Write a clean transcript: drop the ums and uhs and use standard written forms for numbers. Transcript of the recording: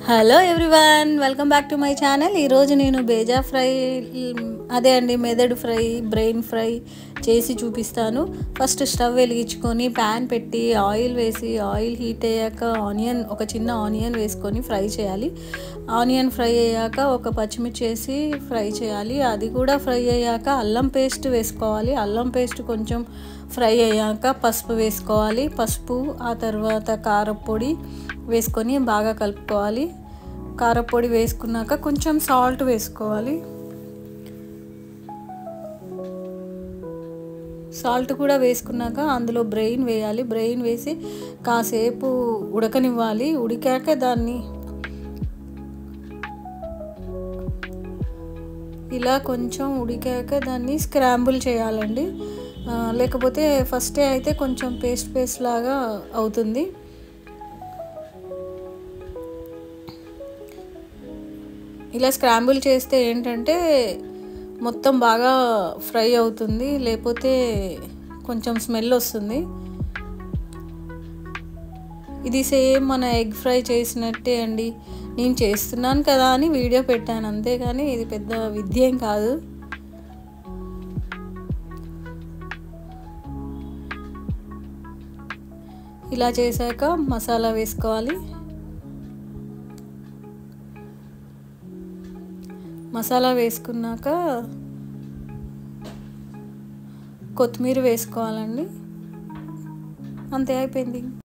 Hello everyone, welcome back to my channel. ఈరోజు నేను bheja fry, అదే అండి మెదడు ఫ్రై, బ్రెయిన్ ఫ్రై చేసి చూపిస్తాను. ఫస్ట్ స్టవ్ వెలిగించుకొని ప్యాన్ పెట్టి ఆయిల్ వేసి, ఆయిల్ హీట్ అయ్యాక ఒక చిన్న ఆనియన్ వేసుకొని ఫ్రై చేయాలి. ఆనియన్ ఫ్రై అయ్యాక ఒక పచ్చిమిర్చి వేసి ఫ్రై చేయాలి. అది కూడా ఫ్రై అయ్యాక అల్లం పేస్ట్ వేసుకోవాలి. అల్లం పేస్ట్ కొంచెం ఫ్రై అయ్యాక పసుపు వేసుకోవాలి. పసుపు, ఆ తర్వాత కారపొడి వేసుకొని బాగా కలుపుకోవాలి. కారపొడి వేసుకున్నాక కొంచెం సాల్ట్ వేసుకోవాలి. సాల్ట్ కూడా వేసుకున్నాక అందులో బ్రెయిన్ వేయాలి. బ్రెయిన్ వేసి కాసేపు ఉడకనివ్వాలి. ఉడికాక దాన్ని ఇలా కొంచెం ఉడికాక దాన్ని స్క్రాంబుల్ చేయాలండి. లేకపోతే ఫస్టే అయితే కొంచెం పేస్ట్ లాగా అవుతుంది. ఇలా స్క్రాంబుల్ చేస్తే ఏంటంటే మొత్తం బాగా ఫ్రై అవుతుంది, లేకపోతే కొంచెం స్మెల్ వస్తుంది. ఇది సేమ్ మన ఎగ్ ఫ్రై చేసినట్టే అండి. నేను చేస్తున్నాను కదా అని వీడియో పెట్టాను, అంతేగాని ఇది పెద్ద విద్య ఏం కాదు. ఇలా చేశాక మసాలా వేసుకోవాలి. మసాలా వేసుకున్నాక కొత్తిమీర వేసుకోవాలండి. అంతే, అయిపోయింది.